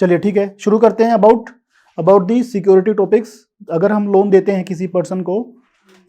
चलिए ठीक है, शुरू करते हैं। About the security topics. अगर हम लोन देते हैं, किसी पर्सन को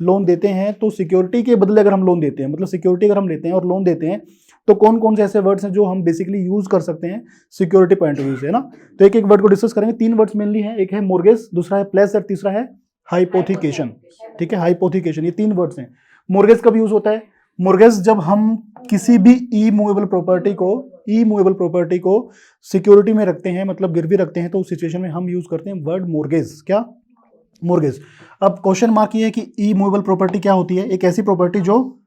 लोन देते हैं, तो सिक्योरिटी के बदले अगर हम लोन देते हैं, मतलब सिक्योरिटी अगर हम लेते हैं और लोन देते हैं, तो कौन कौन से ऐसे वर्ड्स हैं जो हम बेसिकली यूज कर सकते हैं सिक्योरिटी पॉइंट ऑफ व्यू से, है ना। तो एक एक वर्ड को डिस्कस करेंगे। 3 वर्ड्स मेनली हैं, एक है मोर्गेज, दूसरा है प्लेस और तीसरा है हाइपोथिकेशन। ठीक है, हाइपोथिकेशन, ये 3 वर्ड्स हैं। मोर्गेज कब यूज होता है? मोर्गेज जब हम किसी भी ई मूवेबल प्रॉपर्टी को सिक्योरिटी में रखते हैं, मतलब गिरवी रखते हैं, तो उस सिचुएशन में हम यूज करते हैं वर्ड मोर्गेज। क्या? मोर्गेज। अब क्वेश्चन मार्क ये है कि ई मूवेबल प्रॉपर्टी क्या होती है? एक ऐसी प्रॉपर्टी जो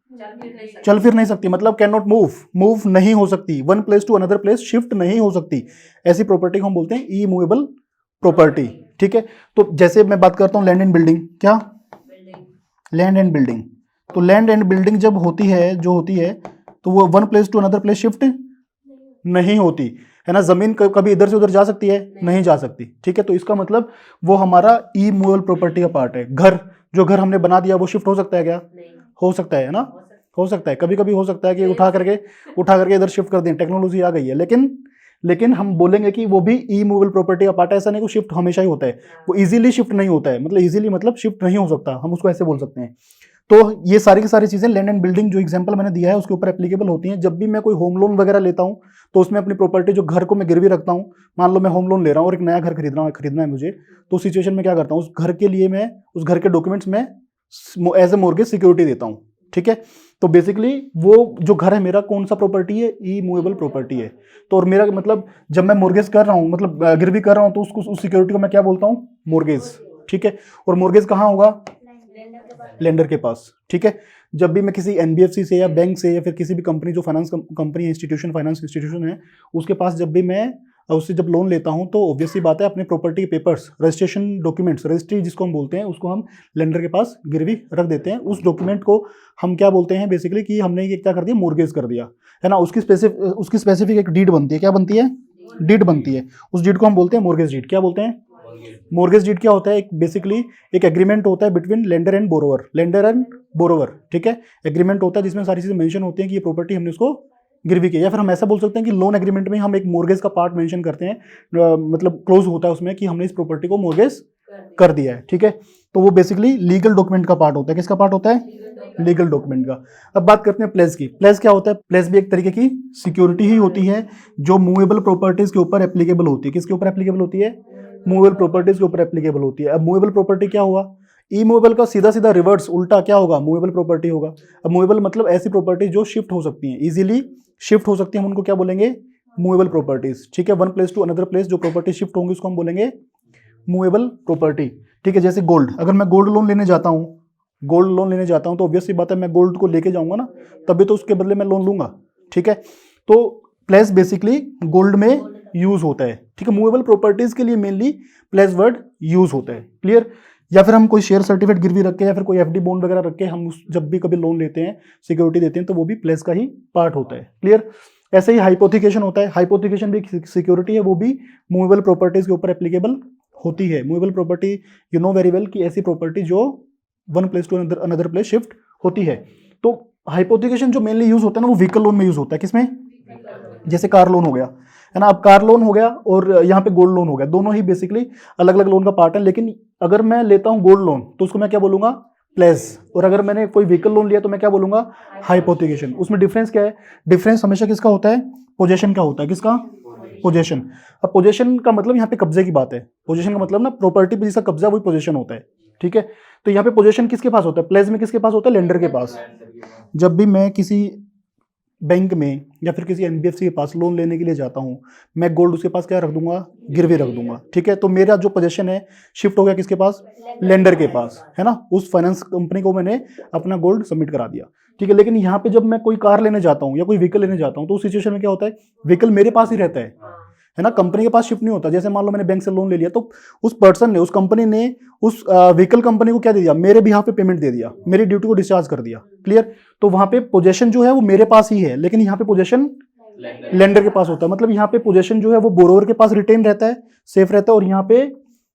चल फिर नहीं सकती, मतलब कैन नॉट मूव नहीं हो सकती, one place to another place shift नहीं हो सकती, ऐसी प्रॉपर्टी को हम बोलते हैं ई मूवेबल प्रॉपर्टी। ठीक है, तो जैसे मैं बात करता हूं लैंड एंड बिल्डिंग। क्या? Land and building. तो लैंड एंड बिल्डिंग जब होती है तो वो one place to another place shift नहीं होती, है ना। जमीन कभी इधर से उधर जा सकती है? नहीं जा सकती। ठीक है, तो इसका मतलब वो हमारा ई मूवेबल प्रॉपर्टी का पार्ट है। जो घर हमने बना दिया वो शिफ्ट हो सकता है क्या? हो सकता है ना, हो सकता है। कभी कभी हो सकता है कि उठा करके इधर शिफ्ट कर दें, टेक्नोलॉजी आ गई है, लेकिन हम बोलेंगे कि वो भी ई मूवेबल प्रॉपर्टी का पार्ट है। ऐसा नहीं कि शिफ्ट हमेशा ही होता है, वो इजीली शिफ्ट नहीं होता है, मतलब इजीली मतलब शिफ्ट नहीं हो सकता, हम उसको ऐसे बोल सकते हैं। तो ये सारी की सारी चीजें लैंड एंड बिल्डिंग जो एग्जांपल मैंने दिया है उसके ऊपर एप्लीकेबल होती हैं। जब भी मैं कोई होम लोन वगैरह लेता हूं तो उसमें अपनी प्रॉपर्टी जो घर को मैं गिरवी रखता हूं, मान लो मैं होम लोन ले रहा हूं और एक नया घर खरीदना है मुझे, तो उस सिचुएशन में क्या करता हूं, उस घर के लिए मैं उस घर के डॉक्यूमेंट्स में एज ए मॉर्गेज सिक्योरिटी देता हूं। ठीक है, तो बेसिकली वो जो घर है मेरा कौन सा प्रॉपर्टी है? ई मूवेबल प्रॉपर्टी है। तो और मेरा मतलब जब मैं मॉर्गेज कर रहा हूं, मतलब गिरवी कर रहा हूं, तो उसको उस सिक्योरिटी को मैं क्या बोलता हूं? मॉर्गेज। ठीक है, और मॉर्गेज कहां होगा? लेंडर के पास। ठीक है, जब भी मैं किसी एनबीएफसी से या बैंक से या फिर किसी भी कंपनी जो finance company institution finance institution है उसके पास जब भी मैं उससे जब लोन लेता हूं, तो ऑब्वियसली बात है अपने प्रॉपर्टी के पेपर्स, रजिस्ट्रेशन डॉक्यूमेंट्स, रजिस्ट्री जिसको हम बोलते हैं, उसको हम लेंडर के पास गिरवी रख देते हैं। उस डॉक्यूमेंट को हम क्या बोलते हैं बेसिकली कि हमने ये क्या कर दिया? मॉर्गेज कर दिया, है ना। उसकी स्पेसिफिक एक डीड बनती है। क्या बनती है? डीड बनती है। उस डीड को हम बोलते हैं मॉर्गेज डीड। क्या बोलते हैं? मॉर्गेज डीड क्या होता है? एक बेसिकली एक एग्रीमेंट होता है बिटवीन लेंडर एंड बोरोवर। ठीक है, एग्रीमेंट होता है जिसमें सारी चीजें मेंशन होती हैं कि ये प्रॉपर्टी हमने उसको गिरवी की, या फिर हम ऐसा बोल सकते हैं कि लोन एग्रीमेंट में हम एक मॉर्गेज का पार्ट मेंशन करते हैं, मतलब क्लोज होता है उसमें कि हमने इस प्रॉपर्टी को मॉर्गेज कर दिया है। ठीक है, तो वो बेसिकली लीगल डॉक्यूमेंट का पार्ट होता है। किसका पार्ट होता है? लीगल डॉक्यूमेंट का। अब बात करते हैं प्लेस की। प्लेस क्या होता है? प्लेस भी एक तरीके की सिक्योरिटी ही होती है जो मूवेबल प्रॉपर्टीज के ऊपर एप्लीकेबल होती है। किसके ऊपर एप्लीकेबल होती है? मूवेबल प्रॉपर्टीज के ऊपर एप्लीकेबल होती है। अब मूवेबल प्रॉपर्टी क्या हुआ? ई मूवेबल का सीधा सीधा रिवर्स उल्टा क्या होगा? मूवेबल प्रॉपर्टी होगा। अब मूवेबल मतलब ऐसी प्रॉपर्टी जो शिफ्ट हो सकती हैं, इजीली शिफ्ट हो सकती है, हम उनको क्या बोलेंगे? Movable properties. ठीक है, one place to another place जो प्रॉपर्टी शिफ्ट होंगी उसको हम बोलेंगे मूवेबल प्रॉपर्टी। ठीक है, जैसे गोल्ड, अगर मैं गोल्ड लोन लेने जाता हूं तो ऑब्वियसली बात है मैं गोल्ड को लेके जाऊंगा ना, तभी तो उसके बदले मैं लोन लूंगा। ठीक है, तो प्लेस बेसिकली गोल्ड में यूज होता है। ठीक है, मूवेबल प्रॉपर्टीज के लिए मेनली प्लेस वर्ड यूज होता है। क्लियर? या फिर हम कोई शेयर सर्टिफिकेट गिरवी रख के या फिर कोई एफडी बॉन्ड वगैरह रख के हम जब भी कभी लोन लेते हैं, सिक्योरिटी देते हैं, तो वो भी प्लेस का ही पार्ट होता है। क्लियर? ऐसे ही हाइपोथिकेशन होता है। हाइपोथिकेशन भी एक सिक्योरिटी है, वो भी मूवेबल प्रॉपर्टीज के ऊपर एप्लीकेबल होती है। Movable property you know very well कि ऐसी प्रॉपर्टी जो one place to another place shift होती है। तो हाइपोथिकेशन जो मेनली यूज होता है ना, वो व्हीकल लोन में यूज होता है। किसमें? जैसे कार लोन हो गया, है ना। अब कार लोन हो गया और यहाँ पे गोल्ड लोन हो गया, दोनों ही बेसिकली अलग अलग लोन का पार्ट है। लेकिन अगर मैं लेता हूँ गोल्ड लोन तो उसको मैं क्या बोलूंगा? प्लेस। और अगर मैंने कोई व्हीकल लोन लिया तो मैं क्या बोलूंगा? हाइपोथिकेशन। उसमें डिफरेंस क्या है? डिफरेंस हमेशा किसका होता है? पोजेशन का होता है। किसका? पोजेशन। अब पोजेशन का मतलब यहाँ पे कब्जे की बात है। पोजेशन का मतलब ना प्रॉपर्टी पे जिसका कब्जा वही पोजेशन होता है। ठीक है, तो यहाँ पे पोजेशन किसके पास होता है? प्लेस में किसके पास होता है? लेंडर के पास। जब भी मैं किसी बैंक में या फिर किसी एनबीएफसी के पास लोन लेने के लिए जाता हूं, मैं गोल्ड उसके पास क्या रख दूंगा? गिरवी रख दूंगा। ठीक है, तो मेरा जो पोजीशन है शिफ्ट हो गया किसके पास? लेंडर के पास, है ना। उस फाइनेंस कंपनी को मैंने अपना गोल्ड सबमिट करा दिया। ठीक है, लेकिन यहाँ पे जब मैं कोई कार लेने जाता हूँ या कोई व्हीकल लेने जाता हूँ तो उस सिचुएशन में क्या होता है? व्हीकल मेरे पास ही रहता है ना, कंपनी के पास शिफ्ट नहीं होता। जैसे मान लो मैंने बैंक से लोन ले लिया, तो उस पर्सन ने, उस कंपनी ने उस व्हीकल कंपनी को क्या दे दिया? मेरे बिहाफ पे पेमेंट दे दिया, मेरी ड्यूटी को डिस्चार्ज कर दिया। क्लियर? तो वहां पे पोजेशन जो है वो मेरे पास ही है, लेकिन यहाँ पे पोजेशन लेंडर के पास होता है। मतलब यहाँ पे पोजेशन जो है वो बोरोवर के पास रिटेन रहता है, सेफ रहता है, और यहाँ पे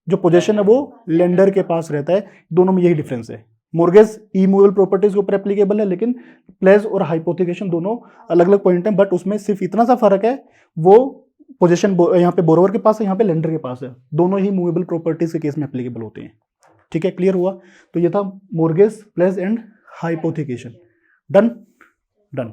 जो पोजेशन है वो लेंडर के पास रहता है। दोनों में यही डिफरेंस है। मोर्गेज ई मूवेबल प्रॉपर्टीज के ऊपर एप्लीकेबल है, लेकिन प्लेज और हाइपोथिकेशन दोनों अलग अलग पॉइंट हैं। बट उसमें सिर्फ इतना सा फर्क है, वो पोजीशन यहाँ पे बोरोवर के पास है, यहाँ पे लेंडर के पास है, दोनों ही मूवेबल प्रॉपर्टीज के केस में एप्लीकेबल होते हैं। ठीक है, क्लियर हुआ? तो ये था mortgage, plays and hypothecation. Done.